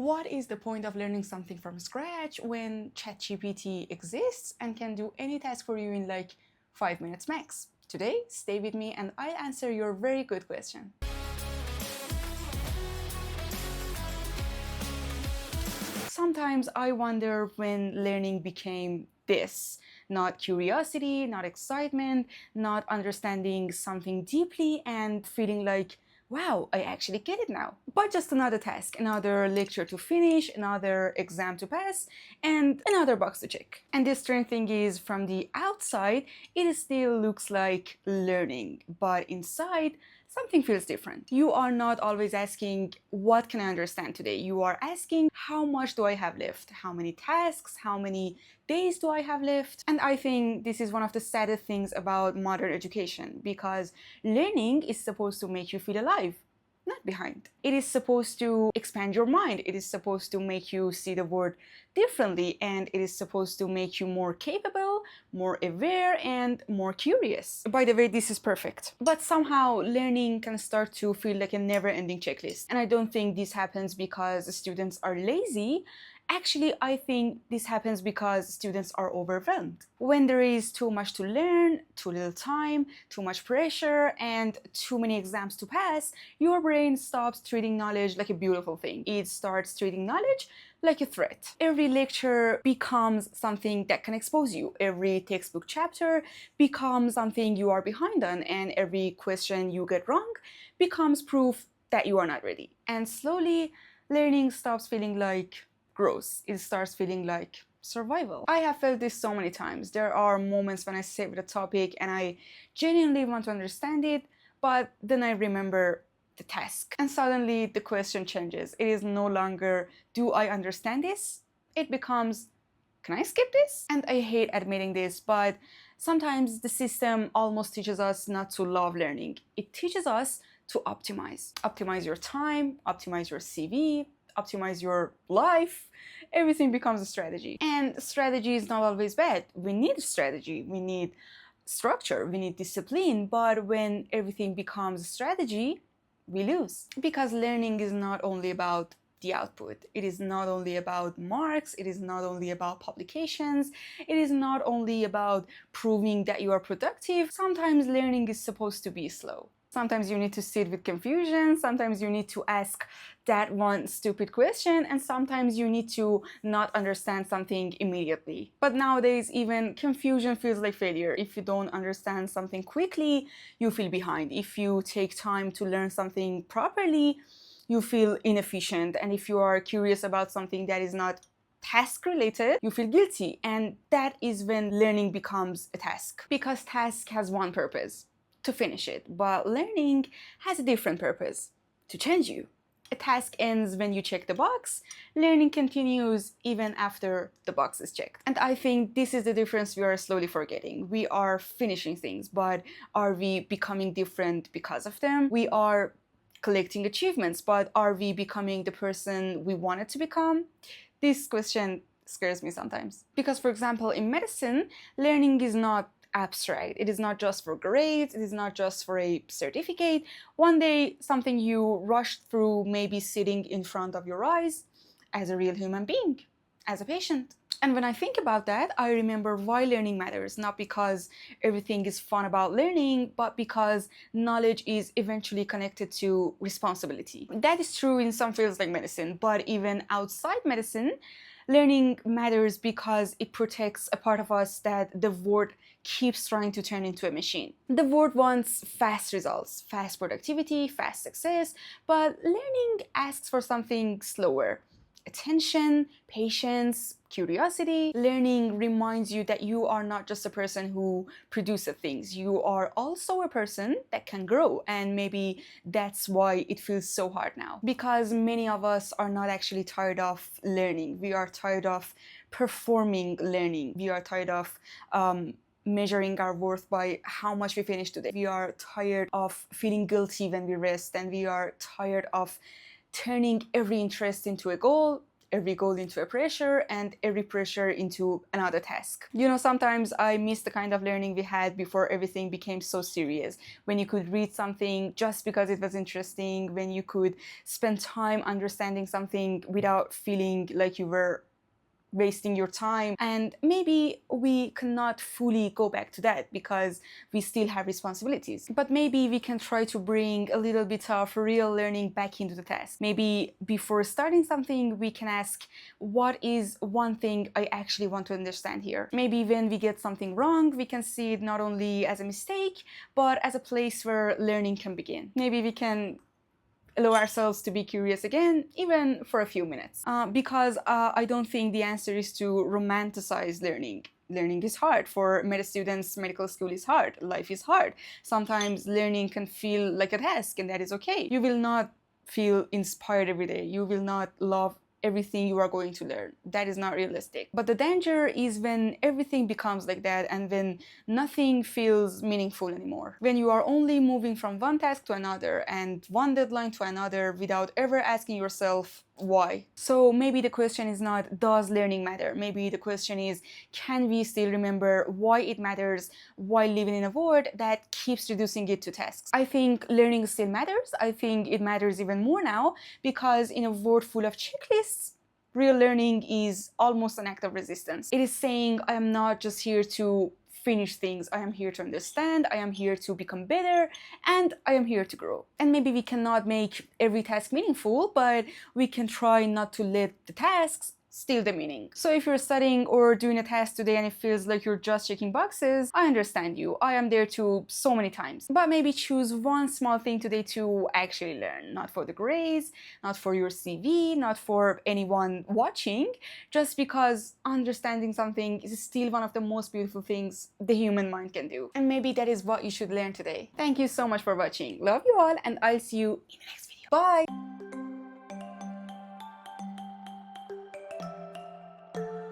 What is the point of learning something from scratch when ChatGPT exists and can do any task for you in like 5 minutes max? Today, stay with me and I'll answer your very good question. Sometimes I wonder when learning became this. Not curiosity, not excitement, not understanding something deeply and feeling like, wow, I actually get it now. But just another task, another lecture to finish, another exam to pass, and another box to check. And this strange thing is, from the outside, it still looks like learning, but inside, something feels different. You are not always asking, what can I understand today? You are asking, how much do I have left? How many tasks? How many days do I have left? And I think this is one of the saddest things about modern education, because learning is supposed to make you feel alive, not behind. It is supposed to expand your mind. It is supposed to make you see the world differently, and it is supposed to make you more capable, more aware, and more curious. By the way, this is perfect. But somehow learning can start to feel like a never-ending checklist. And I don't think this happens because students are lazy. Actually, I think this happens because students are overwhelmed. When there is too much to learn, too little time, too much pressure, and too many exams to pass, your brain stops treating knowledge like a beautiful thing. It starts treating knowledge like a threat. Every lecture becomes something that can expose you. Every textbook chapter becomes something you are behind on, and every question you get wrong becomes proof that you are not ready. And slowly, learning stops feeling like growth. It starts feeling like survival. I have felt this so many times. There are moments when I sit with a topic and I genuinely want to understand it, but then I remember the task. And suddenly the question changes. It is no longer, do I understand this? It becomes, can I skip this? And I hate admitting this, but sometimes the system almost teaches us not to love learning. It teaches us to optimize. Optimize your time, optimize your CV, optimize your life. Everything becomes a strategy. And strategy is not always bad. We need strategy. We need structure. We need discipline. But when everything becomes a strategy, we lose. Because learning is not only about the output. It is not only about marks. It is not only about publications. It is not only about proving that you are productive. Sometimes learning is supposed to be slow. Sometimes you need to sit with confusion, sometimes you need to ask that one stupid question, and sometimes you need to not understand something immediately. But nowadays, even confusion feels like failure. If you don't understand something quickly, you feel behind. If you take time to learn something properly, you feel inefficient. And if you are curious about something that is not task related, you feel guilty. And that is when learning becomes a task. Because task has one purpose: to finish it, but learning has a different purpose: to change you. A task ends when you check the box, learning continues even after the box is checked. And I think this is the difference we are slowly forgetting. We are finishing things, but are we becoming different because of them? We are collecting achievements, but are we becoming the person we wanted to become? This question scares me sometimes. Because, for example, in medicine, learning is not abstract. It is not just for grades, it is not just for a certificate. One day, something you rushed through may be sitting in front of your eyes as a real human being, as a patient. And when I think about that, I remember why learning matters, not because everything is fun about learning, but because knowledge is eventually connected to responsibility. That is true in some fields like medicine, but even outside medicine, learning matters because it protects a part of us that the world keeps trying to turn into a machine. The world wants fast results, fast productivity, fast success, but learning asks for something slower: attention, patience, curiosity. Learning reminds you that you are not just a person who produces things. You are also a person that can grow, and maybe that's why it feels so hard now. Because many of us are not actually tired of learning. We are tired of performing learning. We are tired of measuring our worth by how much we finish today. We are tired of feeling guilty when we rest, and we are tired of turning every interest into a goal, every goal into a pressure and every pressure into another task. You know, sometimes I miss the kind of learning we had before everything became so serious, when you could read something just because it was interesting, when you could spend time understanding something without feeling like you were wasting your time. And maybe we cannot fully go back to that because we still have responsibilities, but maybe we can try to bring a little bit of real learning back into the task. Maybe before starting something, we can ask, what is one thing I actually want to understand here? Maybe when we get something wrong, we can see it not only as a mistake, but as a place where learning can begin. Maybe we can allow ourselves to be curious again, even for a few minutes. Because I don't think the answer is to romanticize learning. Learning is hard. For med students, medical school is hard. Life is hard. Sometimes learning can feel like a task, and that is okay. You will not feel inspired every day. You will not love everything you are going to learn. That is not realistic. But the danger is when everything becomes like that and when nothing feels meaningful anymore. When you are only moving from one task to another and one deadline to another without ever asking yourself why. So maybe the question is not, does learning matter? Maybe the question is, can we still remember why it matters while living in a world that keeps reducing it to tasks? I think learning still matters. I think it matters even more now because in a world full of checklists, real learning is almost an act of resistance. It is saying, I am not just here to finish things. I am here to understand, I am here to become better, and I am here to grow. And maybe we cannot make every task meaningful, but we can try not to let the tasks steal the meaning. So if you're studying or doing a task today and it feels like you're just checking boxes, I understand you. I am there too so many times. But maybe choose one small thing today to actually learn. Not for the grades, not for your CV, not for anyone watching, just because understanding something is still one of the most beautiful things the human mind can do. And maybe that is what you should learn today. Thank you so much for watching. Love you all, and I'll see you in the next video. Bye!